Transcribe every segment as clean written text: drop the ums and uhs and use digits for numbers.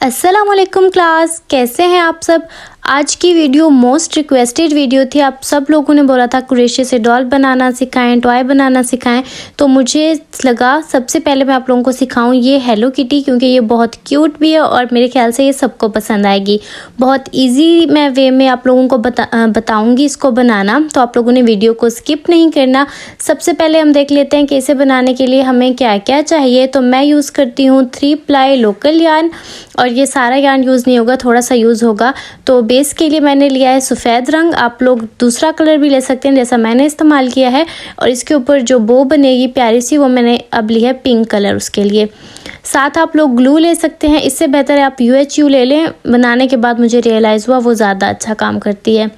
अस्सलामुअलैकुम क्लास, कैसे हैं आप सब। आज की वीडियो मोस्ट रिक्वेस्टेड वीडियो थी। आप सब लोगों ने बोला था क्रोशे से डॉल बनाना सिखाएं, टॉय बनाना सिखाएं, तो मुझे लगा सबसे पहले मैं आप लोगों को सिखाऊं ये हेलो किटी, क्योंकि ये बहुत क्यूट भी है और मेरे ख्याल से ये सबको पसंद आएगी। बहुत इजी मैं वे में आप लोगों को बताऊंगी इसको बनाना, तो आप लोगों ने वीडियो को स्किप नहीं करना। सबसे पहले हम देख लेते हैं कि इसे बनाने के लिए हमें क्या क्या चाहिए। तो मैं यूज़ करती हूँ 3 प्लाई लोकल यार्न, और ये सारा यार्न यूज़ नहीं होगा, थोड़ा सा यूज़ होगा। तो बेस के लिए मैंने लिया है सफ़ेद रंग, आप लोग दूसरा कलर भी ले सकते हैं जैसा मैंने इस्तेमाल किया है। और इसके ऊपर जो बो बनेगी प्यारी सी, वो मैंने अब ली है पिंक कलर उसके लिए। साथ आप लोग ग्लू ले सकते हैं, इससे बेहतर है आप UHU ले लें। बनाने के बाद मुझे रियलाइज़ हुआ वो ज़्यादा अच्छा काम करती है।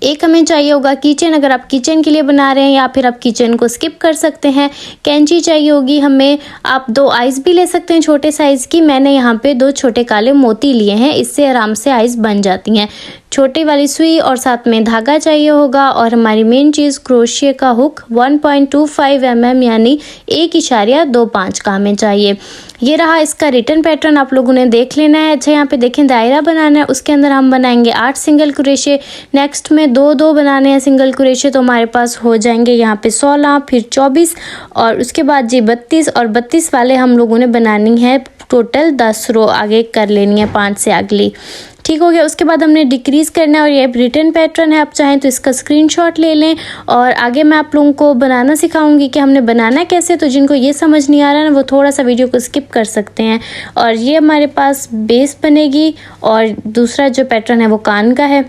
एक हमें चाहिए होगा किचन, अगर आप किचन के लिए बना रहे हैं या फिर आप किचन को स्किप कर सकते हैं। कैंची चाहिए होगी हमें, आप 2 आइस भी ले सकते हैं छोटे साइज़ की। मैंने यहाँ पे 2 छोटे काले मोती लिए हैं, इससे आराम से आइस बन जाती हैं। छोटी वाली सुई और साथ में धागा चाहिए होगा। और हमारी मेन चीज़ क्रोशिया का हुक 1.25 mm यानी 1.25 का हमें चाहिए। ये रहा इसका रिटर्न पैटर्न, आप लोगों ने देख लेना है। अच्छा, यहाँ पे देखें दायरा बनाना है, उसके अंदर हम बनाएंगे 8 सिंगल क्रोशे। नेक्स्ट में 2-2 बनाने हैं सिंगल क्रोशे, तो हमारे पास हो जाएंगे यहाँ पे 16, फिर 24 और उसके बाद जी 32, और 32 वाले हम लोगों ने बनानी है टोटल 10 रो आगे कर लेनी है 5 से अगली। ठीक हो गया। उसके बाद हमने डिक्रीज़ करना है और ये रिटर्न पैटर्न है, आप चाहें तो इसका स्क्रीनशॉट ले लें। और आगे मैं आप लोगों को बनाना सिखाऊंगी कि हमने बनाना कैसे, तो जिनको ये समझ नहीं आ रहा ना वो थोड़ा सा वीडियो को स्किप कर सकते हैं। और ये हमारे पास बेस बनेगी और दूसरा जो पैटर्न है वो कान का है।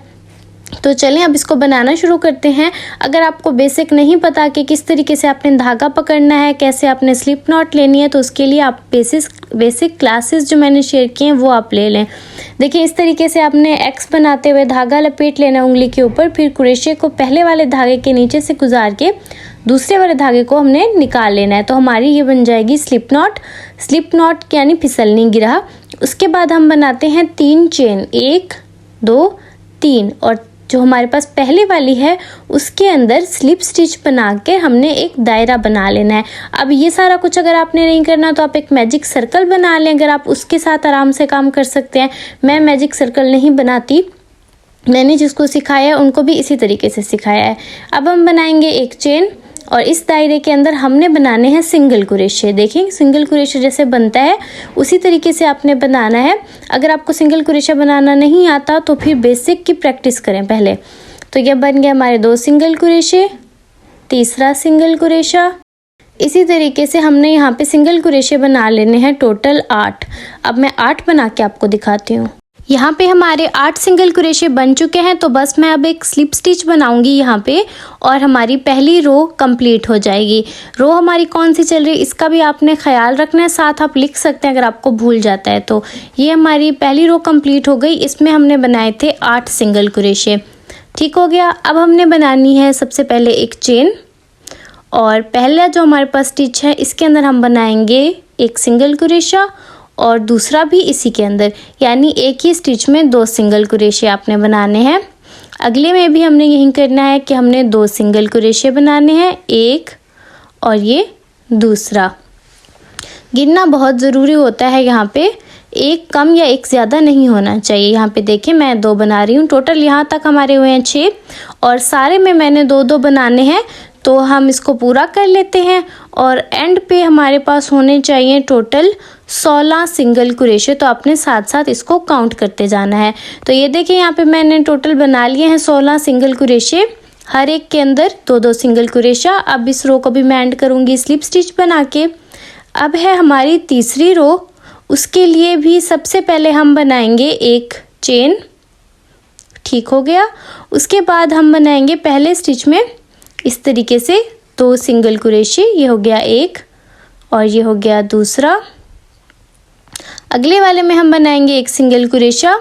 तो चलें अब इसको बनाना शुरू करते हैं। अगर आपको बेसिक नहीं पता कि किस तरीके से आपने धागा पकड़ना है, कैसे आपने स्लिप नॉट लेनी है, तो उसके लिए आप बेसिक क्लासेस जो मैंने शेयर किए हैं वो आप ले लें। देखिए इस तरीके से आपने एक्स बनाते हुए धागा लपेट लेना उंगली के ऊपर, फिर क्रोशे को पहले वाले धागे के नीचे से गुजार के दूसरे वाले धागे को हमने निकाल लेना है। तो हमारी ये बन जाएगी स्लिप नॉट यानी फिसलनी गिरह। उसके बाद हम बनाते हैं 3 चेन, 1 2 3, और जो हमारे पास पहले वाली है उसके अंदर स्लिप स्टिच बना के हमने एक दायरा बना लेना है। अब ये सारा कुछ अगर आपने नहीं करना तो आप एक मैजिक सर्कल बना लें, अगर आप उसके साथ आराम से काम कर सकते हैं। मैं मैजिक सर्कल नहीं बनाती, मैंने जिसको सिखाया है उनको भी इसी तरीके से सिखाया है। अब हम बनाएंगे एक चेन और इस दायरे के अंदर हमने बनाने हैं सिंगल क्रोशे। देखें सिंगल क्रोशे जैसे बनता है उसी तरीके से आपने बनाना है। अगर आपको सिंगल क्रोशे बनाना नहीं आता तो फिर बेसिक की प्रैक्टिस करें पहले। तो ये बन गया हमारे 2 सिंगल क्रोशे, तीसरा सिंगल क्रोशा। इसी तरीके से हमने यहाँ पे सिंगल क्रोशे बना लेने हैं टोटल 8। अब मैं 8 बना के आपको दिखाती हूँ। यहाँ पे हमारे 8 सिंगल क्रोशे बन चुके हैं, तो बस मैं अब एक स्लिप स्टिच बनाऊंगी यहाँ पे और हमारी पहली रो कंप्लीट हो जाएगी। रो हमारी कौन सी चल रही है इसका भी आपने ख्याल रखना है, साथ आप लिख सकते हैं अगर आपको भूल जाता है तो। ये हमारी पहली रो कंप्लीट हो गई, इसमें हमने बनाए थे 8 सिंगल क्रोशे। ठीक हो गया। अब हमने बनानी है सबसे पहले एक चेन, और पहला जो हमारे पास स्टिच है इसके अंदर हम बनाएंगे एक सिंगल क्रोशा और दूसरा भी इसी के अंदर, यानी एक ही स्टिच में 2 सिंगल क्रोशे आपने बनाने हैं। अगले में भी हमने यही करना है कि हमने 2 सिंगल क्रोशे बनाने हैं, एक और ये दूसरा। गिनना बहुत ज़रूरी होता है यहाँ पे, एक कम या एक ज़्यादा नहीं होना चाहिए। यहाँ पे देखें मैं 2 बना रही हूँ, टोटल यहाँ तक हमारे हुए हैं 6 और सारे में मैंने 2-2 बनाने हैं। तो हम इसको पूरा कर लेते हैं और एंड पे हमारे पास होने चाहिए टोटल 16 सिंगल क्रोशे। तो आपने साथ साथ इसको काउंट करते जाना है। तो ये देखिए यहाँ पे मैंने टोटल बना लिए हैं 16 सिंगल क्रोशे, हर एक के अंदर 2-2 सिंगल क्रोशा। अब इस रो को भी मैं एंड करूँगी स्लिप स्टिच बना के। अब है हमारी तीसरी रो, उसके लिए भी सबसे पहले हम बनाएंगे एक चेन। ठीक हो गया। उसके बाद हम बनाएंगे पहले स्टिच में इस तरीके से 2 सिंगल क्रोशे, ये हो गया एक और ये हो गया दूसरा। अगले वाले में हम बनाएंगे एक सिंगल क्रोशा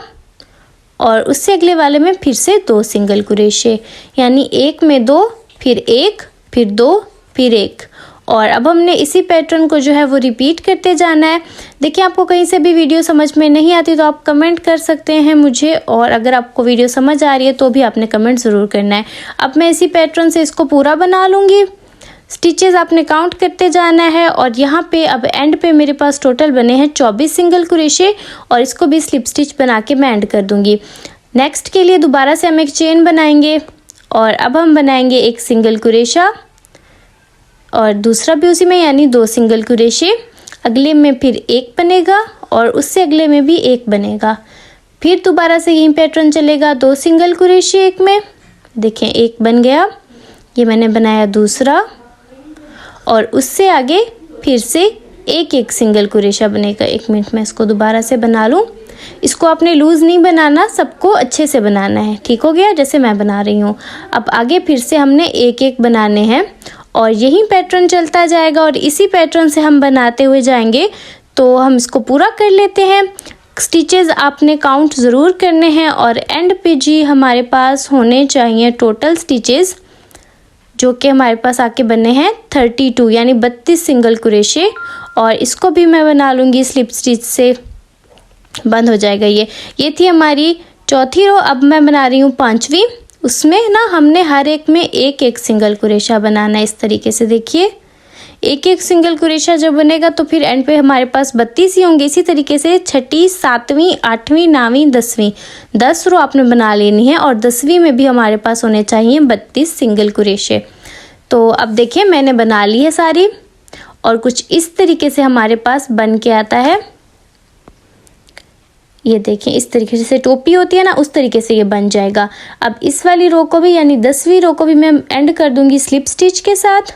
और उससे अगले वाले में फिर से 2 सिंगल क्रोशे, यानी एक में 2, फिर एक, फिर 2, फिर एक। और अब हमने इसी पैटर्न को जो है वो रिपीट करते जाना है। देखिए आपको कहीं से भी वीडियो समझ में नहीं आती तो आप कमेंट कर सकते हैं मुझे, और अगर आपको वीडियो समझ आ रही है तो भी आपने कमेंट ज़रूर करना है। अब मैं इसी पैटर्न से इसको पूरा बना लूँगी। स्टिचेस आपने काउंट करते जाना है। और यहाँ पे अब एंड पे मेरे पास टोटल बने हैं 24 सिंगल क्रोशे और इसको भी स्लिप स्टिच बना के मैं एंड कर दूँगी। नेक्स्ट के लिए दोबारा से हम एक चेन बनाएंगे और अब हम बनाएंगे एक सिंगल क्रोशा और दूसरा भी उसी में, यानी 2 सिंगल क्रोशे। अगले में फिर एक बनेगा और उससे अगले में भी एक बनेगा। फिर दोबारा से यही पैटर्न चलेगा, 2 सिंगल क्रोशे एक में, देखें एक बन गया, ये मैंने बनाया दूसरा, और उससे आगे फिर से एक एक सिंगल क्रोशा बनेगा। 1 मिनट में इसको दोबारा से बना लूँ। इसको आपने लूज़ नहीं बनाना, सबको अच्छे से बनाना है, ठीक हो गया, जैसे मैं बना रही हूँ। अब आगे फिर से हमने एक एक बनाने हैं और यही पैटर्न चलता जाएगा और इसी पैटर्न से हम बनाते हुए जाएंगे। तो हम इसको पूरा कर लेते हैं। स्टिचेस आपने काउंट ज़रूर करने हैं और एंड पे जी हमारे पास होने चाहिए टोटल स्टिचेस, जो कि हमारे पास आके बने हैं 32, यानी 32 सिंगल क्रोशे। और इसको भी मैं बना लूँगी स्लिप स्टिच से, बंद हो जाएगा ये थी हमारी चौथी रो। अब मैं बना रही हूँ 5वीं। उसमें ना हमने हर एक में एक एक सिंगल क्रोशा बनाना है। इस तरीके से देखिए, एक एक सिंगल क्रोशा जब बनेगा तो फिर एंड पे हमारे पास 32 ही होंगे। इसी तरीके से 6ठी, 7वीं, 8वीं, 9वीं, 10वीं 10 रो आपने बना लेनी है और 10वीं में भी हमारे पास होने चाहिए 32 सिंगल क्रोशे। तो अब देखिए मैंने बना ली है सारी और कुछ इस तरीके से हमारे पास बन के आता है। ये देखें, इस तरीके से टोपी होती है ना, उस तरीके से ये बन जाएगा। अब इस वाली रो को भी, यानी 10वीं रो को भी मैं एंड कर दूंगी स्लिप स्टिच के साथ।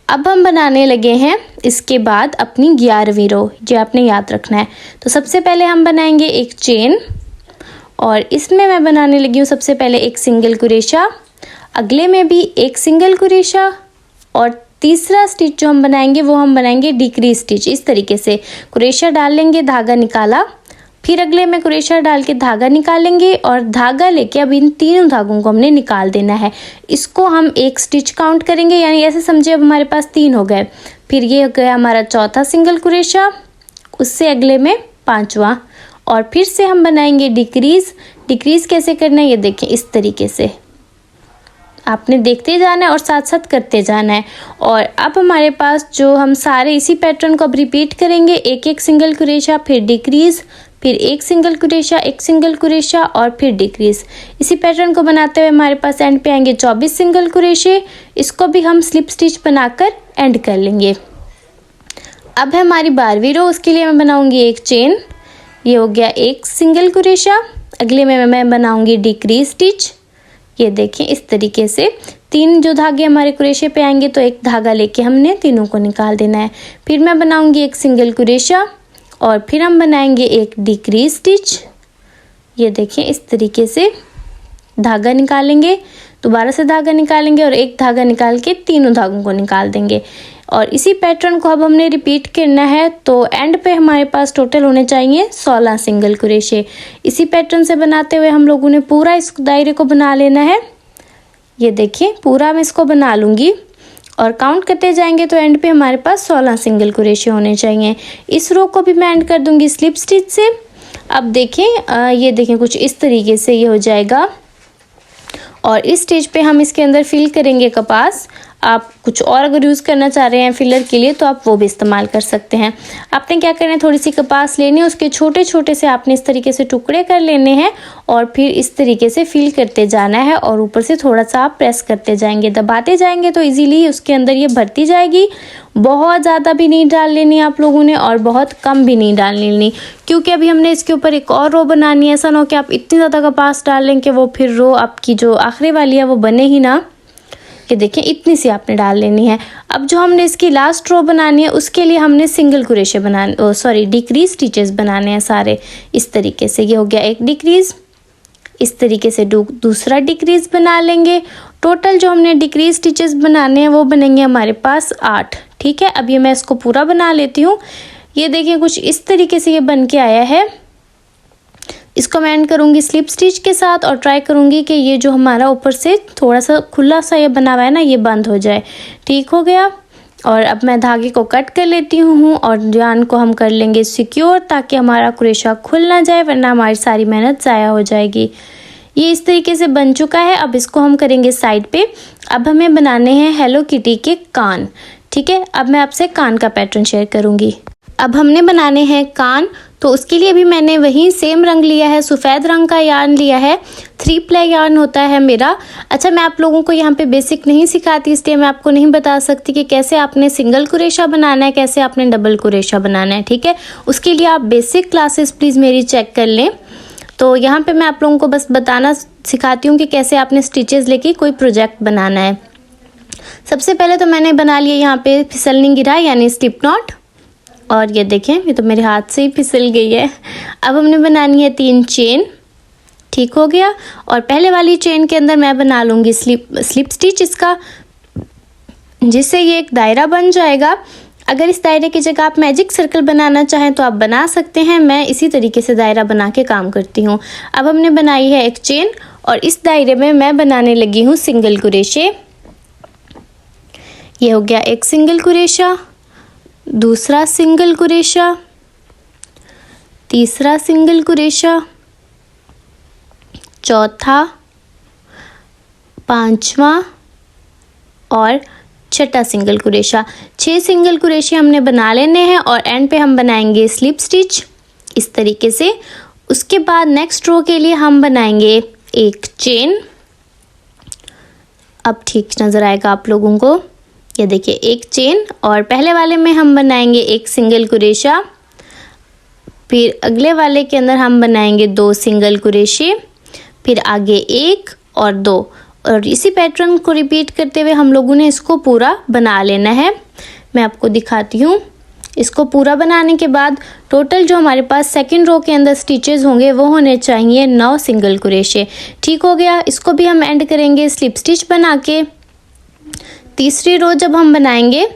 अब हम बनाने लगे हैं इसके बाद अपनी 11वीं रो, जो आपने याद रखना है। तो सबसे पहले हम बनाएंगे एक चेन और इसमें मैं बनाने लगी हूँ सबसे पहले एक सिंगल क्रोशा, अगले में भी एक सिंगल क्रोशा और तीसरा स्टिच जो हम बनाएंगे वो हम बनाएंगे डिक्रीज स्टिच। इस तरीके से क्रोशा डाल लेंगे, धागा निकाला, फिर अगले में क्रोशा डाल के धागा निकालेंगे और धागा लेके अब इन तीनों धागों को हमने निकाल देना है। इसको हम एक स्टिच काउंट करेंगे, यानी ऐसे समझिए अब हमारे पास 3 हो गए। फिर ये हो गया हमारा चौथा सिंगल क्रोशा, उससे अगले में 5वां और फिर से हम बनाएंगे डिक्रीज। डिक्रीज कैसे करना है ये देखें, इस तरीके से आपने देखते जाना है और साथ साथ करते जाना है। और अब हमारे पास जो हम सारे इसी पैटर्न को अब रिपीट करेंगे, एक एक सिंगल क्रोशा, फिर डिक्रीज, फिर एक सिंगल क्रोशा, एक सिंगल क्रोशा और फिर डिक्रीज। इसी पैटर्न को बनाते हुए हमारे पास एंड पे आएंगे 24 सिंगल क्रोशे। इसको भी हम स्लिप स्टिच बनाकर एंड कर लेंगे। अब है हमारी 12वीं रो, उसके लिए मैं बनाऊंगी एक चेन, ये हो गया एक सिंगल क्रोशा, अगले में मैं बनाऊंगी डिक्रीज स्टिच। ये देखें इस तरीके से 3 जो धागे हमारे क्रोशे पे आएंगे तो एक धागा लेके हमने तीनों को निकाल देना है। फिर मैं बनाऊंगी एक सिंगल क्रोशा और फिर हम बनाएंगे एक डिक्रीज स्टिच। ये देखें इस तरीके से धागा निकालेंगे, दोबारा से धागा निकालेंगे और एक धागा निकाल के तीनों धागों को निकाल देंगे। और इसी पैटर्न को अब हमने रिपीट करना है। तो एंड पे हमारे पास टोटल होने चाहिए 16 सिंगल क्रोशे। इसी पैटर्न से बनाते हुए हम लोगों ने पूरा इस दायरे को बना लेना है। ये देखिए पूरा मैं इसको बना लूँगी और काउंट करते जाएंगे तो एंड पे हमारे पास 16 सिंगल क्रोशे होने चाहिए। इस रो को भी मैं एंड कर दूँगी स्लिप स्टिच से। अब देखें ये देखें कुछ इस तरीके से ये हो जाएगा और इस स्टेज पे हम इसके अंदर फिल करेंगे कपास। आप कुछ और अगर यूज़ करना चाह रहे हैं फिलर के लिए तो आप वो भी इस्तेमाल कर सकते हैं। आपने क्या करना है, थोड़ी सी कपास लेनी है, उसके छोटे छोटे से आपने इस तरीके से टुकड़े कर लेने हैं और फिर इस तरीके से फिल करते जाना है और ऊपर से थोड़ा सा आप प्रेस करते जाएंगे, दबाते जाएंगे तो इजीली उसके अंदर ये भरती जाएगी। बहुत ज़्यादा भी नहीं डाल लेनी आप लोगों ने और बहुत कम भी नहीं डाल लेनी, क्योंकि अभी हमने इसके ऊपर एक और रो बनानी है। ऐसा ना हो कि आप इतनी ज़्यादा कपास डाल लें कि वो फिर रो आपकी जो आखिरी वाली है वो बने ही ना। ये देखें इतनी सी आपने डाल लेनी है। अब जो हमने इसकी लास्ट रो बनानी है उसके लिए हमने सिंगल क्रोशे बनाने डिक्रीज स्टिचेस बनाने हैं सारे। इस तरीके से ये हो गया एक डिक्रीज, इस तरीके से दूसरा डिक्रीज बना लेंगे। टोटल जो हमने डिक्रीज स्टिचेस बनाने हैं वो बनेंगे हमारे पास 8। ठीक है, अब ये मैं इसको पूरा बना लेती हूँ। ये देखिए कुछ इस तरीके से ये बन के आया है। इसको मैं एंड करूँगी स्लिप स्टिच के साथ और ट्राई करूँगी कि ये जो हमारा ऊपर से थोड़ा सा खुला सा ये बना हुआ है ना, ये बंद हो जाए। ठीक हो गया। और अब मैं धागे को कट कर लेती हूँ और जान को हम कर लेंगे सिक्योर, ताकि हमारा क्रोशा खुल ना जाए, वरना हमारी सारी मेहनत ज़ाया हो जाएगी। ये इस तरीके से बन चुका है। अब इसको हम करेंगे साइड पे। अब हमें बनाने हैं हेलो किटी के कान। ठीक है, अब मैं आपसे कान का पैटर्न शेयर करूँगी। अब हमने बनाने हैं कान, तो उसके लिए भी मैंने वही सेम रंग लिया है, सफ़ेद रंग का यार्न लिया है। 3 प्ले यार्न होता है मेरा। अच्छा, मैं आप लोगों को यहाँ पे बेसिक नहीं सिखाती, इसलिए मैं आपको नहीं बता सकती कि कैसे आपने सिंगल कुरेशा बनाना है, कैसे आपने डबल कुरेशा बनाना है। ठीक है, उसके लिए आप बेसिक क्लासेस प्लीज़ मेरी चेक कर लें। तो यहाँ पे मैं आप लोगों को बस बताना सिखाती हूँ कि कैसे आपने स्टिचेस लेके कोई प्रोजेक्ट बनाना है। सबसे पहले तो मैंने बना लिया यहाँ पे फिसलनी गिरा यानी स्लिप नॉट, और ये देखें ये तो मेरे हाथ से ही फिसल गई है। अब हमने बनानी है 3 चेन। ठीक हो गया, और पहले वाली चेन के अंदर मैं बना लूँगी स्लिप स्टिच इसका, जिससे ये एक दायरा बन जाएगा। अगर इस दायरे की जगह आप मैजिक सर्कल बनाना चाहें तो आप बना सकते हैं, मैं इसी तरीके से दायरा बना के काम करती हूँ। अब हमने बनाई है एक चेन, और इस दायरे में मैं बनाने लगी हूँ सिंगल कुरेशे। ये हो गया एक सिंगल कुरेशा, दूसरा सिंगल कुरेशा, तीसरा सिंगल कुरेशा, चौथा, पांचवा और छठा सिंगल कुरेशा। 6 सिंगल कुरेशे हमने बना लेने हैं, और एंड पे हम बनाएंगे स्लिप स्टिच इस तरीके से। उसके बाद नेक्स्ट रो के लिए हम बनाएंगे एक चेन। अब ठीक नज़र आएगा आप लोगों को, ये देखिए एक चेन, और पहले वाले में हम बनाएंगे एक सिंगल कुरेशा, फिर अगले वाले के अंदर हम बनाएंगे 2 सिंगल कुरेशे, फिर आगे 1 और 2, और इसी पैटर्न को रिपीट करते हुए हम लोगों ने इसको पूरा बना लेना है। मैं आपको दिखाती हूँ। इसको पूरा बनाने के बाद टोटल जो हमारे पास सेकंड रो के अंदर स्टिचेस होंगे वो होने चाहिए 9 सिंगल कुरेशे। ठीक हो गया, इसको भी हम एंड करेंगे स्लिप स्टिच बना के। तीसरी रो जब हम बनाएंगे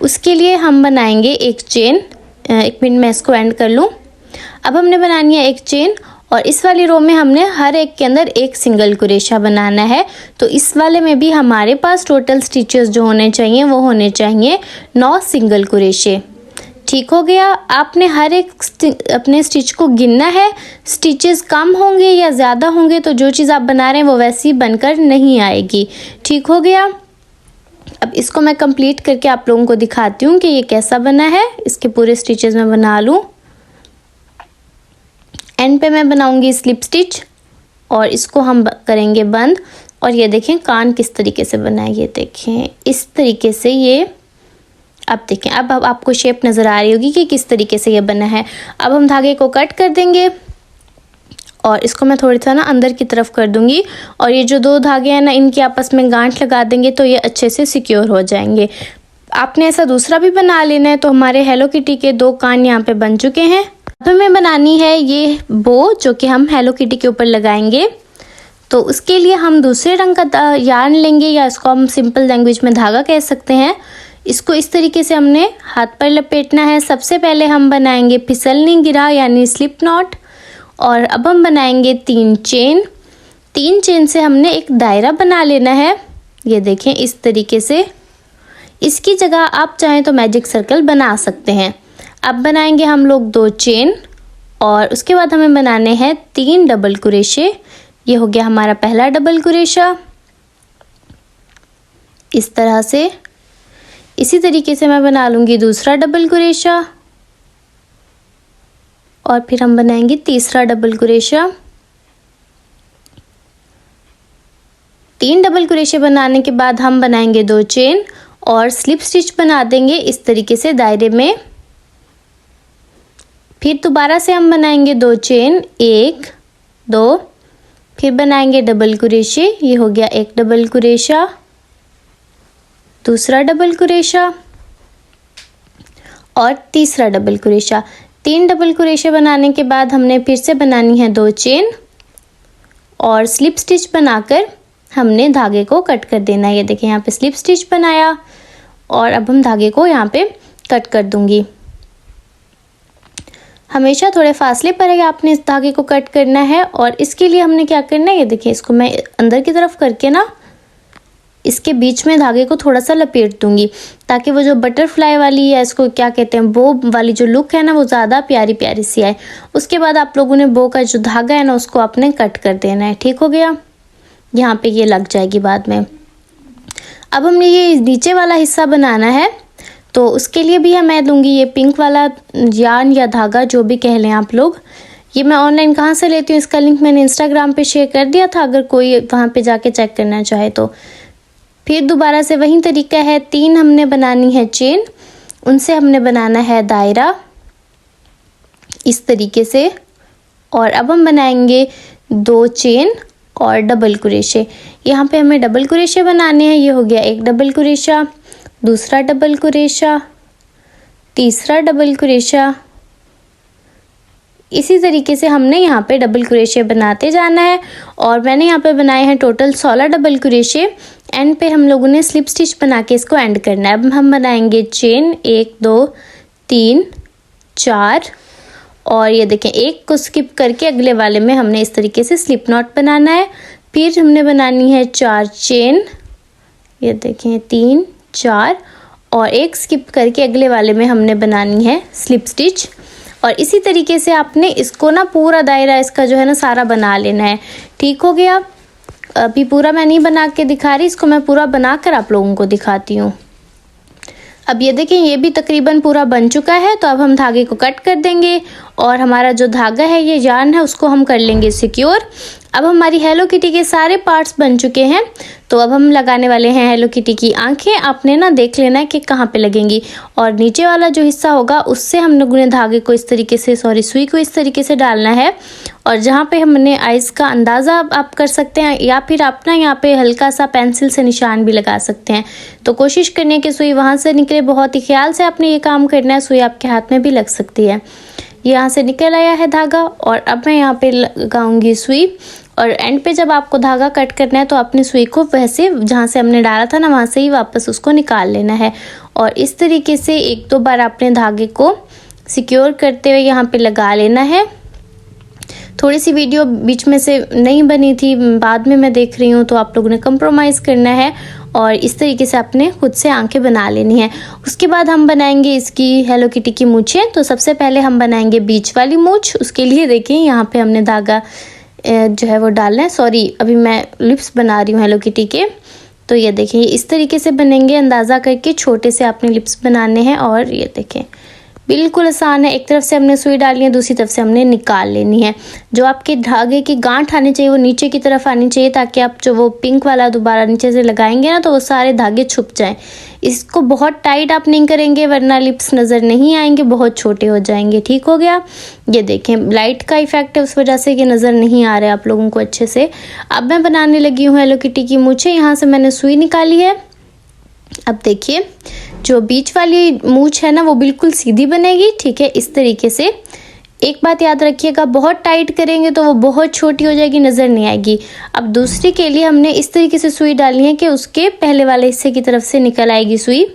उसके लिए हम बनाएंगे एक चेन। एक मिनट मैं इसको एंड कर लूँ। अब हमने बनानी है एक चेन, और इस वाली रो में हमने हर एक के अंदर एक सिंगल कुरेशा बनाना है। तो इस वाले में भी हमारे पास टोटल स्टिचेस जो होने चाहिए वो होने चाहिए 9 सिंगल कुरेशे। ठीक हो गया, आपने हर एक अपने स्टिच को गिनना है। स्टिचेस कम होंगे या ज़्यादा होंगे तो जो चीज़ आप बना रहे हैं वो वैसी बनकर नहीं आएगी। ठीक हो गया, अब इसको मैं कंप्लीट करके आप लोगों को दिखाती हूँ कि ये कैसा बना है। इसके पूरे स्टिचेस मैं बना लूँ। एंड पे मैं बनाऊंगी स्लिप स्टिच, और इसको हम करेंगे बंद। और ये देखें कान किस तरीके से बना है, ये देखें इस तरीके से ये। अब देखें, अब आपको शेप नज़र आ रही होगी कि किस तरीके से ये बना है। अब हम धागे को कट कर देंगे, और इसको मैं थोड़ी सा ना अंदर की तरफ कर दूंगी, और ये जो 2 धागे हैं ना इनकी आपस में गांठ लगा देंगे तो ये अच्छे से सिक्योर हो जाएंगे। आपने ऐसा दूसरा भी बना लेना है। तो हमारे हेलो किटी के 2 कान यहाँ पे बन चुके हैं। अब हमें बनानी है ये बो, जो कि हम हेलो किटी के ऊपर लगाएंगे। तो उसके लिए हम दूसरे रंग का यार्न लेंगे, या इसको हम सिंपल लैंग्वेज में धागा कह सकते हैं। इसको इस तरीके से हमने हाथ पर लपेटना है। सबसे पहले हम बनाएंगे फिसलनी गिरा यानी स्लिप नॉट, और अब हम बनाएंगे 3 चेन। 3 चेन से हमने एक दायरा बना लेना है। ये देखें इस तरीके से। इसकी जगह आप चाहें तो मैजिक सर्कल बना सकते हैं। अब बनाएंगे हम लोग 2 चेन, और उसके बाद हमें बनाने हैं 3 डबल कुरेशे। ये हो गया हमारा पहला डबल कुरेशा। इस तरह से, इसी तरीके से मैं बना लूँगी दूसरा डबल कुरेशा, और फिर हम बनाएंगे तीसरा डबल कुरेशा। 3 डबल कुरेशे बनाने के बाद हम बनाएंगे 2 चेन, और स्लिप स्टिच बना देंगे इस तरीके से दायरे में। फिर दोबारा से हम बनाएंगे 2 चेन, 1 2, फिर बनाएंगे डबल कुरेशे। ये हो गया एक डबल कुरेशा, दूसरा डबल कुरेशा और तीसरा डबल कुरेशा। 3 डबल कुरेशे बनाने के बाद हमने फिर से बनानी है 2 चेन, और स्लिप स्टिच बनाकर हमने धागे को कट कर देना है। ये देखिए यहाँ पे स्लिप स्टिच बनाया, और अब हम धागे को यहाँ पे कट कर दूंगी। हमेशा थोड़े फासले पर ही आपने इस धागे को कट करना है, और इसके लिए हमने क्या करना है, ये देखिए इसको मैं अंदर की तरफ करके ना इसके बीच में धागे को थोड़ा सा लपेट दूंगी, ताकि वो जो बटरफ्लाई वाली है, इसको क्या कहते हैं, बो वाली जो लुक है ना, वो ज़्यादा प्यारी प्यारी सी आए। उसके बाद आप लोगों ने बो का जो धागा है ना उसको आपने कट कर देना है। ठीक हो गया, यहाँ पे ये लग जाएगी बाद में। अब हमने ये नीचे वाला हिस्सा बनाना है, तो उसके लिए भी मैं लूँगी ये पिंक वाला यान या धागा, जो भी कह लें आप लोग। ये मैं ऑनलाइन कहाँ से लेती हूँ इसका लिंक मैंने इंस्टाग्राम पे शेयर कर दिया था, अगर कोई वहाँ पे जाके चेक करना चाहे तो। फिर दोबारा से वही तरीका है, 3 हमने बनानी है चेन, उनसे हमने बनाना है दायरा इस तरीके से। और अब हम बनाएंगे 2 चेन और डबल क्रोशे। यहाँ पे हमें डबल क्रोशे बनाने हैं। ये हो गया एक डबल क्रोशा, दूसरा डबल क्रोशा, तीसरा डबल क्रोशा। इसी तरीके से हमने यहाँ पे डबल क्रोशे बनाते जाना है। और मैंने यहाँ पे बनाए हैं टोटल 16 डबल क्रोशे। एंड पे हम लोगों ने स्लिप स्टिच बना के इसको एंड करना है। अब हम बनाएंगे चेन 1 2 3 4, और ये देखें एक को स्किप करके अगले वाले में हमने इस तरीके से स्लिप नॉट बनाना है। फिर हमने बनानी है 4 चेन, ये देखें 3 4, और एक स्किप करके अगले वाले में हमने बनानी है स्लिप स्टिच। और इसी तरीके से आपने इसको ना पूरा दायरा इसका जो है ना सारा बना लेना है। ठीक हो गया। अभी पूरा मैं नहीं बना के दिखा रही, इसको मैं पूरा बनाकर आप लोगों को दिखाती हूँ। अब ये देखें ये भी तकरीबन पूरा बन चुका है। तो अब हम धागे को कट कर देंगे और हमारा जो धागा है ये यार्न है उसको हम कर लेंगे सिक्योर। अब हमारी हेलो किटी के सारे पार्ट्स बन चुके हैं। तो अब हम लगाने वाले हैं हेलो किटी की आंखें। आपने ना देख लेना है कि कहाँ पे लगेंगी, और नीचे वाला जो हिस्सा होगा उससे हम लोगों ने धागे को इस तरीके से सुई को इस तरीके से डालना है। और जहाँ पे हमने आइज़ का अंदाज़ा आप कर सकते हैं, या फिर आप ना यहाँ पे हल्का सा पेंसिल से निशान भी लगा सकते हैं। तो कोशिश करनी है कि सुई वहाँ से निकले। बहुत ही ख्याल से आपने ये काम करना है, सुई आपके हाथ में भी लग सकती है। यहाँ से निकल आया है धागा, और अब मैं यहाँ पे लगाऊंगी सुई। और एंड पे जब आपको धागा कट करना है तो अपनी सुई को वैसे जहाँ से हमने डाला था ना वहाँ से ही वापस उसको निकाल लेना है। और इस तरीके से 1-2 बार अपने धागे को सिक्योर करते हुए यहाँ पे लगा लेना है। थोड़ी सी वीडियो बीच में से नहीं बनी थी, बाद में मैं देख रही हूँ, तो आप लोगों ने कंप्रोमाइज़ करना है और इस तरीके से अपने खुद से आंखें बना लेनी है। उसके बाद हम बनाएंगे इसकी हेलो किटी की मूछें। तो सबसे पहले हम बनाएंगे बीच वाली मूछ। उसके लिए देखिए यहाँ पे हमने धागा जो है वो डालना है। सॉरी, अभी मैं लिप्स बना रही हूँ हेलो किटी के। तो ये देखिए इस तरीके से बनेंगे, अंदाज़ा करके छोटे से आपने लिप्स बनाने हैं। और ये देखें बिल्कुल आसान है। एक तरफ से हमने सुई डालनी है, दूसरी तरफ से हमने निकाल लेनी है। जो आपके धागे की गांठ आनी चाहिए वो नीचे की तरफ आनी चाहिए, ताकि आप जो वो पिंक वाला दोबारा नीचे से लगाएंगे ना तो वो सारे धागे छुप जाएं। इसको बहुत टाइट आप नहीं करेंगे वरना लिप्स नज़र नहीं आएंगे, बहुत छोटे हो जाएंगे। ठीक हो गया। ये देखें लाइट का इफेक्ट है, उस वजह से ये नज़र नहीं आ रहा है आप लोगों को अच्छे से। अब मैं बनाने लगी हूँ हेलो किटी की मूछें। यहाँ से मैंने सुई निकाली है। अब देखिए जो बीच वाली मूछ है ना वो बिल्कुल सीधी बनेगी। ठीक है, इस तरीके से। एक बात याद रखिएगा, बहुत टाइट करेंगे तो वो बहुत छोटी हो जाएगी, नज़र नहीं आएगी। अब दूसरी के लिए हमने इस तरीके से सुई डालनी है कि उसके पहले वाले हिस्से की तरफ से निकल आएगी सुई,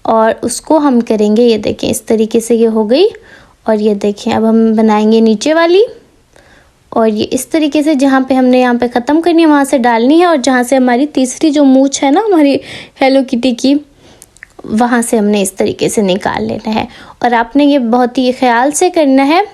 और उसको हम करेंगे। ये देखें इस तरीके से ये हो गई। और ये देखें अब हम बनाएंगे नीचे वाली, और ये इस तरीके से जहाँ पे हमने यहाँ पे ख़त्म करनी है वहाँ से डालनी है। और जहाँ से हमारी तीसरी जो मूछ है ना हमारी हेलो किटी की, वहाँ से हमने इस तरीके से निकाल लेना है। और आपने ये बहुत ही ख्याल से करना है।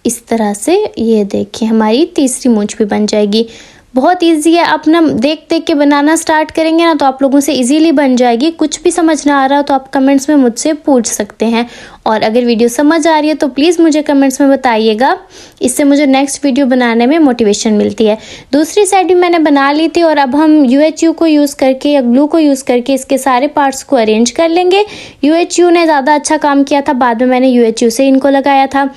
इस तरह से ये देखिए हमारी तीसरी मूछ भी बन जाएगी। बहुत इजी है। आप ना देख देख के बनाना स्टार्ट करेंगे ना तो आप लोगों से इजीली बन जाएगी। कुछ भी समझ ना आ रहा हो तो आप कमेंट्स में मुझसे पूछ सकते हैं। और अगर वीडियो समझ आ रही है तो प्लीज़ मुझे कमेंट्स में बताइएगा, इससे मुझे नेक्स्ट वीडियो बनाने में मोटिवेशन मिलती है। दूसरी साइड भी मैंने बना ली थी, और अब हम UHU को यूज़ करके या ग्लू को यूज़ करके इसके सारे पार्ट्स को अरेंज कर लेंगे। UHU ने ज़्यादा अच्छा काम किया था, बाद में मैंने UHU से इनको लगाया था।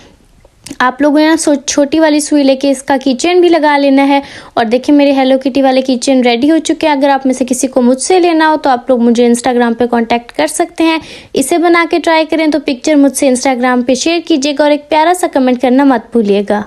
आप लोगों ने ना छोटी वाली सुई लेके इसका कीचेन भी लगा लेना है। और देखिए मेरे हेलो किटी वाले कीचेन रेडी हो चुके हैं। अगर आप में से किसी को मुझसे लेना हो तो आप लोग मुझे इंस्टाग्राम पे कांटेक्ट कर सकते हैं। इसे बना के ट्राई करें तो पिक्चर मुझसे इंस्टाग्राम पे शेयर कीजिएगा, और एक प्यारा सा कमेंट करना मत भूलिएगा।